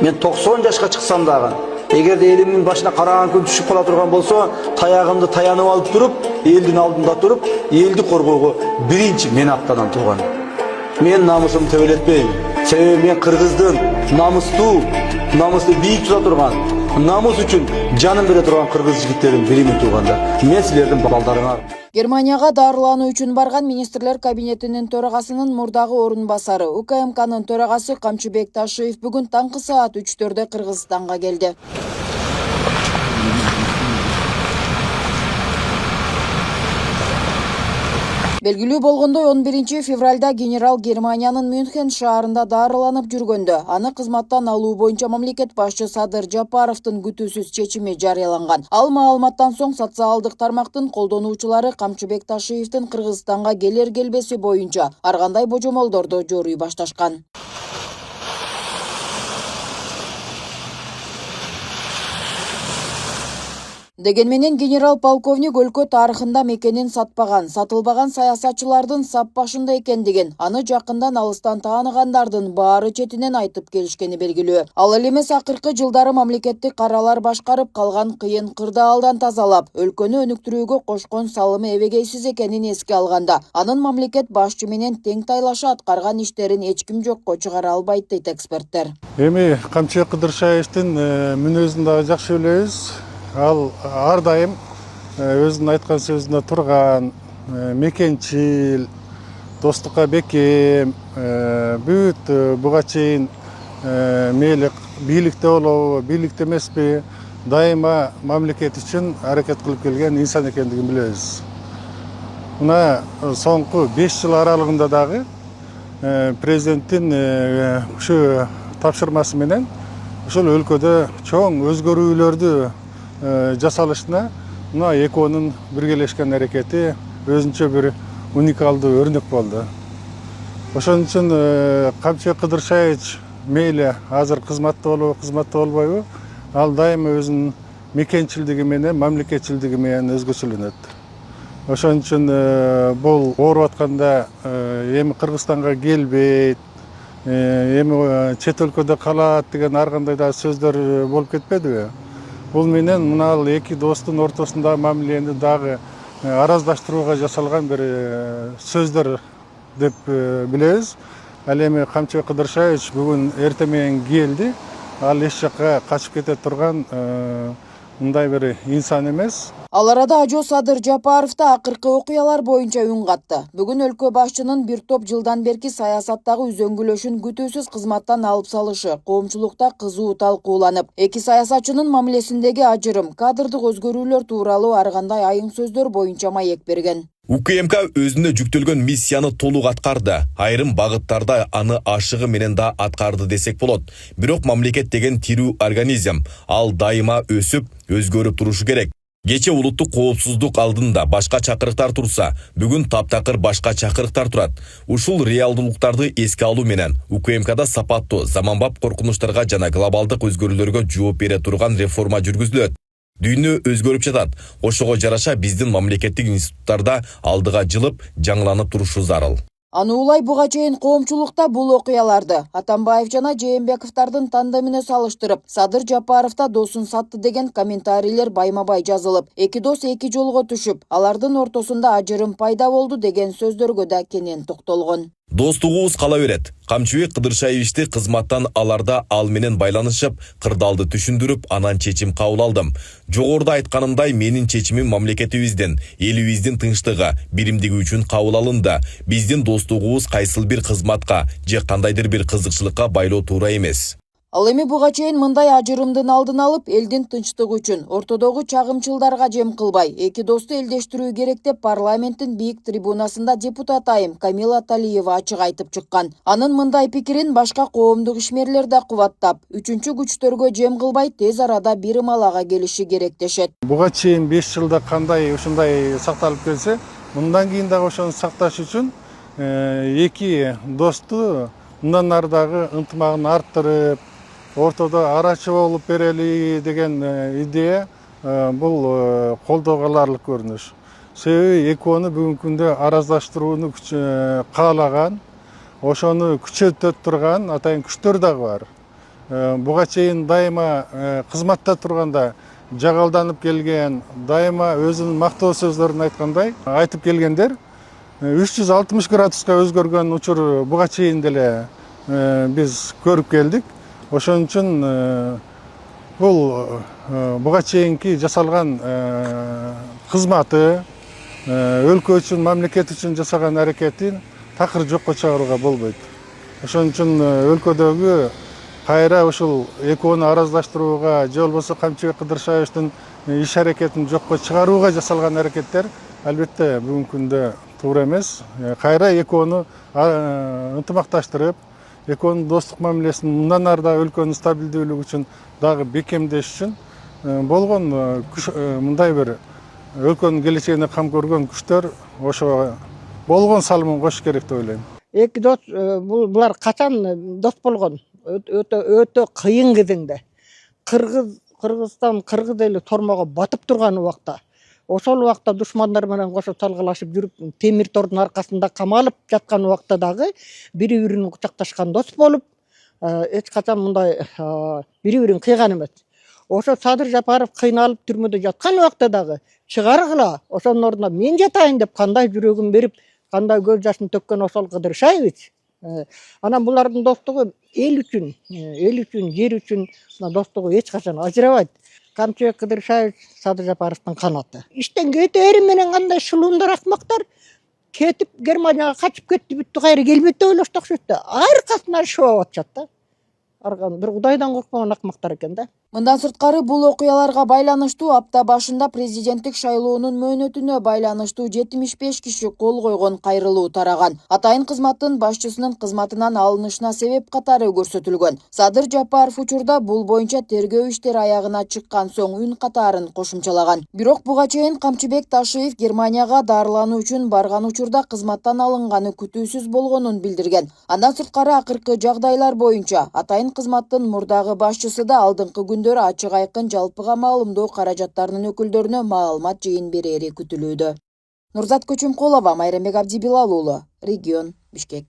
Мен 90 жашқа чыксам дагы, эгер де элимдин башына караган күн түшүп кала турган болсо, таягымды таянып алып туруп, элдин алдында туруп, элди коргоого биринчи мен аттанам тууган. Мен намысымды төбөлөтпөйм. Себеби мен кыргыздын намысту бийик тута турган, намыс үчүн жанын бере турган кыргыз жигиттеринин биримин туугандар. Мен силердин балдарыңар. Германияга дарылануу үчүн барган министрлер кабинетинин төрагасынын мурдагы орун басары УКМКнын төрагасы Камчыбек Ташиев бүгүн таңкы саат 3-төрдө Кыргызстанга келди. Белгилүү болгондой 11 февралда генерал Германиянын Мюнхен шаарында дарыланып жүргөндө аны кызматтан алуу боюнча мамлекет башчы Садыр Жапаровдун күтүүсүз чечими жарыяланган. Ал маалыматтан соң социалдык тармактын колдонуучулары Камчыбек Ташиевдин Кыргызстанга келер келбеси боюнча ар кандай божомолдорду жоруй башташкан. Деген менен генерал-полковник өлкө тарыхында мекенин сатылбаган саясатчылардын сап башында экендигин, аны жакындан алыстан тааныгандардын баары четинен айтып келишкени белгилүү. Ал эле эмес акыркы жылдары мамлекеттик каралар башкарып калган кыйын кырдаалдан тазалап, өлкөнү өнүктүрүүгө кошкон салымы эбегейсиз экенин эске алганда, анын мамлекет башчы менен тең тайлаша аткарган иштерин эч ким жокко чыгара албайт дейт эксперттер. Эми Камчыбек Кыдыршаевдин мүнөзүн дагы жакшы билебиз. Ал ар дайым өзүнүн айткан сөзүндө турган, мекенчил, достукка бекем, бүт буга чейин мейли бийликте болобу, бийликте эмеспи, дайыма мамлекет үчүн аракет кылып келген инсан экендигин билебиз. Мына соңку 5 жыл аралыгында дагы президенттин ушу тапшырмасы менен ошол өлкөдө чоң өзгөрүүлөрдү жасалышына мына экөөнүн биргелешкен аракети өзүнчө бир уникалдуу өрнөк болду. Ошон үчүн Камчыбек Кыдыршаевич мейли азыр кызматта болобу, кызматта болбойбу, ал дайыма өзүнүн мекенчилдиги менен, мамлекетчилдиги менен өзгөчөлөнөт. Ошон үчүн бул ооруп атканда эми Кыргызстанга келбейт, эми чет өлкөдө калат деген ар кандай да сөздөр болуп кетпедиби? Бул менен мына эки достун ортосундагы мамилени дагы араздаштырууга жасалган бир сөздөр деп билебиз. Ал эми Камчыбек Кыдыршаевич бүгүн эртең менен келди. Ал эч жакка качып кете турган мындай бир инсан эмес. Ал арада ажо Садыр Жапаров да акыркы окуялар боюнча үн катты. Бүгүн өлкө башчынын бир топ жылдан берки саясаттагы үзөңгүлөшүн күтүүсүз кызматтан алып салышы коомчулукта кызуу талкууланып, эки саясатчынын мамилесиндеги ажырым, кадрдык өзгөрүүлөр тууралуу ар кандай айың сөздөр боюнча маек берген. УКМК өзүнө жүктөлгөн миссияны толук аткарды. Айрым багыттарда аны ашыгы менен да аткарды десек болот. Бирок мамлекет деген тирүү организм, ал дайыма өсүп, өзгөрүп турушу керек. Кече улуттук коопсуздук алдында башка чакырыктар турса, бүгүн таптакыр башка чакырыктар турат. Ушул реалдуулуктарды эске алуу менен УКМКда сапаттуу, заманбап коркунучтарга жана глобалдык өзгөрүүлөргө жооп бере турган реформа жүргүзүлөт. Дүйнө өзгөрүп жатат. Ошого жараша биздин мамлекеттик институттарда алдыга жылып, жаңыланып турушу зарыл. Аны улай буга чейин коомчулукта бул окуяларды Атамбаев жана Жээнбековдардын тандемине салыштырып, Садыр Жапаровда досун сатты деген комментарийлер байма-бай жазылып, эки дос эки жолго түшүп, алардын ортосунда ажырым пайда болду деген сөздөргө да кенен токтолгон. Достугубуз кала берет. Камчыбек Кыдыршаевичти кызматтан аларда ал менен байланышып, кырдаалды түшүндүрүп, анан чечим кабыл алдым. Жогоруда айтканымдай, менин чечимим мамлекетибиздин, элибиздин тынчтыгы, биримдиги үчүн кабыл алынды. Биздин достугубуз кайсыл бир кызматка же кандайдыр бир кызыкчылыкка байлоо туура эмес. Ал эми буга чейин мындай ажырымдын алдын алып, элдин тынчтыгы үчүн ортодогу чагымчылдарга жем кылбай, эки досту элдештирүү керек деп парламенттин бийик трибунасында депутат айым Камила Талиева ачык айтып чыккан. Анын мындай пикирин башка коомдук ишмерлер да кубаттап, үчүнчү күчтөргө жем кылбай тез арада бир малага келиши керек дешет. Буга чейин 5 жылда кандай ушундай сакталып келсе, мындан кийин дагы ошону сакташ үчүн эки досту мындан ары дагы ынтымагын арттырып, ортодо арачы болуп берели деген идея бул колдоого аларлык көрүнүш. Себеби экөөнү бүгүнкү күндө араздаштырууну каалаган, ошону күчөтө турган атайын күчтөр дагы бар. буга чейин дайыма кызматта турганда жагалданып келген, дайыма өзүнүн мактоо сөздөрүн айткандай айтып келгендер 360 градуска өзгөргөн учур буга чейин деле биз көрүп келдик. Ошон үчүн бул буга чейинки жасалган кызматы, өлкө үчүн, мамлекет үчүн жасаган аракетин такыр жокко чыгарууга болбойт. Ошон үчүн өлкөдөгү кайра ушул экөөнү араздаштырууга, же болбосо Камчыбек Кыдыршаевдин иш аракетин жокко чыгарууга жасалган аракеттер албетте бүгүнкү күндө туура эмес. Кайра экөөнү ынтымакташтырып, экөөнүн достук мамилесин мындан ары да өлкөнүн стабилдүүлүгү үчүн дагы бекемдеш үчүн болгон мындай бир өлкөнүн келечегине кам көргөн күчтөр ошого болгон салымын кошуш керек деп ойлойм. Эки дос булар качан дос болгон? Өтө кыйын кезеңде. Кыргызстан кыргыз эли тормого батып турган убакта, ошол убакта душмандар менен кошо талгалашып жүрүп, темир тордун аркасында камалып жаткан убакта дагы бири-бирин кучакташкан дос болуп, эч качан мындай бири-бирин кыйган эмес. Ошо Садыр Жапаров кыйналып түрмөдө жаткан убакта дагы чыгаргыла, ошонун ордуна мен жатайын деп кандай жүрөгүн берип, кандай көз жашын төккөн ошол Кыдыршаевич. Анан булардын достугу эл үчүн, жер үчүн достугу эч качан ажырабайт. Камчыбек Кыдыршаевич Садыр Жапаровдун канаты. Иштен кетери менен кандай шылуундар акмактар кетип Германияга качып кетти, бүттү, кайра келбейт деп ойлошту окшойт да. Аркасынан шыбап атышат да. Арган бир Кудайдан коркпогон акмактар экен да. Мындан сырткары бул окуяларга байланыштуу апта башында президенттик шайлоонун мөөнөтүнө байланыштуу 75 киши кол койгон кайрылуу тараган. Атайын кызматтын башчысынын кызматынан алынышына себеп катары көрсөтүлгөн. Садыр Жапаров учурда бул боюнча тергөө иштери аягына чыккан соң үн катарын кошумчалаган. Бирок буга чейин Камчыбек Ташиев Германияга дарылануу үчүн барган учурда кызматтан алынганы күтүүсүз болгонун билдирген. Андан сырткары акыркы жагдайлар боюнча атайын кызматтын мурдагы башчысы да алдыңкы күндөрү ачык айкын жалпыга маалымдоо каражаттарынын өкүлдөрүнө маалымат жыйын берери күтүлүүдө. Нурзат Көчөмкулова, Майрамбек Абдибилал уулу, Регион, Бишкек.